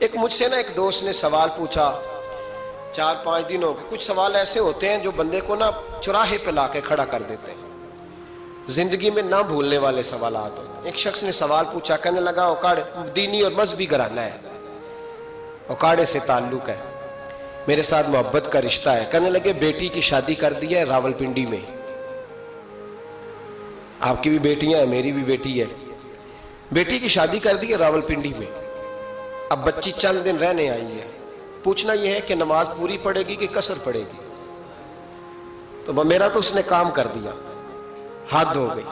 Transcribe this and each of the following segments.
ایک مجھ سے نا ایک دوست نے سوال پوچھا 4-5 دنوں کے. کچھ سوال ایسے ہوتے ہیں جو بندے کو نا چوراہے پہ لا کے کھڑا کر دیتے ہیں, زندگی میں نہ بھولنے والے سوالات ہوتے ہیں. ایک شخص نے سوال پوچھا, کہنے لگا اوکاڑے دینی اور مذہبی گھرانہ ہے, اوکاڑے سے تعلق ہے, میرے ساتھ محبت کا رشتہ ہے. کہنے لگے بیٹی کی شادی کر دی ہے راولپنڈی میں, آپ کی بھی بیٹیاں ہیں, میری بھی بیٹی ہے, بیٹی کی شادی کر دی ہے راولپنڈی میں. اب بچی چند دن رہنے آئی ہے, پوچھنا یہ ہے کہ نماز پوری پڑے گی کہ قصر پڑے گی. تو میرا تو اس نے کام کر دیا, حد ہو گئی,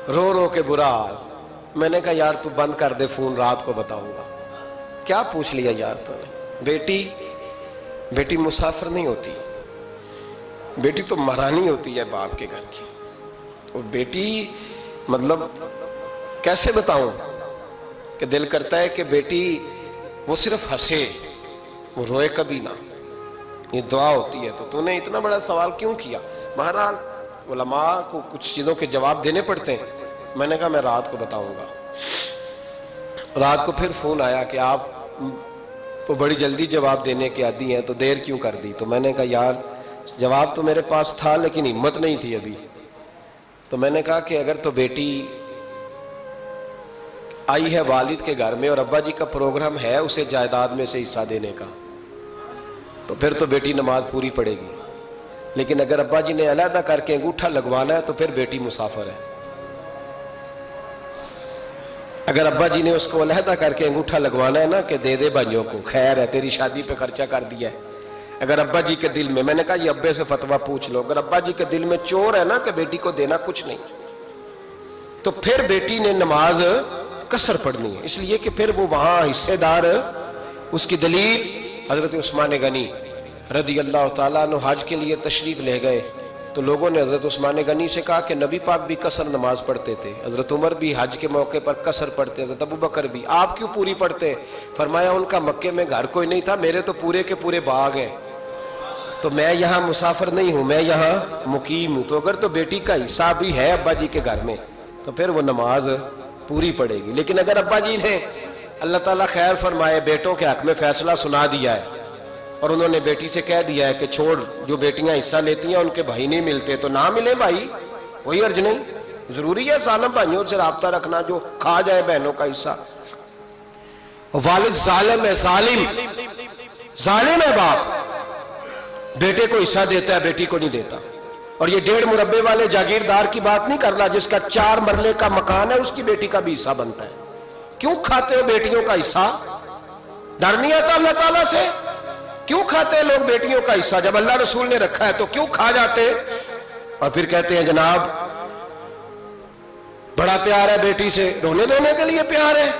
رو رو کے برا حال. میں نے کہا یار تو بند کر دے فون, رات کو بتاؤں گا. کیا پوچھ لیا یار تو نے؟ بیٹی مسافر نہیں ہوتی, بیٹی تو مہرانی ہوتی ہے باپ کے گھر کی. اور بیٹی مطلب کیسے بتاؤں کہ دل کرتا ہے کہ بیٹی وہ صرف ہنسے, وہ روئے کبھی نہ. یہ دعا ہوتی ہے. تو نے اتنا بڑا سوال کیوں کیا؟ بہرحال علماء کو کچھ چیزوں کے جواب دینے پڑتے ہیں. میں نے کہا میں رات کو بتاؤں گا. رات کو پھر فون آیا کہ آپ کو بڑی جلدی جواب دینے کے عادی ہیں تو دیر کیوں کر دی؟ تو میں نے کہا یار جواب تو میرے پاس تھا لیکن ہمت نہیں تھی ابھی. تو میں نے کہا کہ اگر تو بیٹی آئی ہے والد کے گھر میں اور ابا جی کا پروگرام ہے اسے جائیداد میں سے حصہ دینے کا, تو پھر تو بیٹی نماز پوری پڑے گی. لیکن اگر ابا جی نے علیحدہ کر کے انگوٹھا لگوانا ہے تو پھر بیٹی مسافر ہے. اگر ابا جی نے اس کو علیحدہ کر کے انگوٹھا لگوانا ہے نا کہ دے دے بھائیوں کو, خیر ہے تیری شادی پہ خرچہ کر دیا ہے. اگر ابا جی کے دل میں نے کہا یہ ابے سے فتویٰ پوچھ لو, اگر ابا جی کے دل میں چور ہے نا کہ بیٹی کو دینا کچھ نہیں, تو پھر بیٹی نے نماز قصر پڑھنی ہے. اس لیے کہ پھر وہ وہاں حصے دار. اس کی دلیل حضرت عثمان غنی رضی اللہ تعالیٰ عنہ حج کے لیے تشریف لے گئے تو لوگوں نے حضرت عثمان غنی سے کہا کہ نبی پاک بھی قصر نماز پڑھتے تھے, حضرت عمر بھی حج کے موقع پر قصر پڑھتے, حضرت ابوبکر بھی, آپ کیوں پوری پڑھتے؟ فرمایا ان کا مکے میں گھر کوئی نہیں تھا, میرے تو پورے کے پورے باغ ہیں, تو میں یہاں مسافر نہیں ہوں, میں یہاں مقیم ہوں. تو اگر تو بیٹی کا حصہ بھی ہے ابا جی کے گھر میں تو پھر وہ نماز پوری پڑے گی. لیکن اگر ابا جی نے اللہ تعالیٰ خیر فرمائے بیٹوں کے حق میں فیصلہ سنا دیا ہے اور انہوں نے بیٹی سے کہہ دیا ہے کہ چھوڑ, جو بیٹیاں حصہ لیتی ہیں ان کے بھائی نہیں ملتے تو نہ ملے بھائی, کوئی حرج نہیں. ضروری ہے ظالم بھائیوں سے رابطہ رکھنا جو کھا جائے بہنوں کا حصہ. والد ظالم ہے, ظالم ہے باپ, بیٹے کو حصہ دیتا ہے بیٹی کو نہیں دیتا. اور یہ 1.5 مربے والے جاگیردار کی بات نہیں کر رہا, جس کا 4 مرلے کا مکان ہے اس کی بیٹی کا بھی حصہ بنتا ہے. کیوں کھاتے ہو بیٹیوں کا حصہ؟ ڈر نہیں آتا اللہ تعالیٰ سے؟ کیوں کھاتے ہیں لوگ بیٹیوں کا حصہ؟ جب اللہ رسول نے رکھا ہے تو کیوں کھا جاتے؟ اور پھر کہتے ہیں جناب بڑا پیار ہے بیٹی سے, رونے دھونے کے لیے پیار ہے.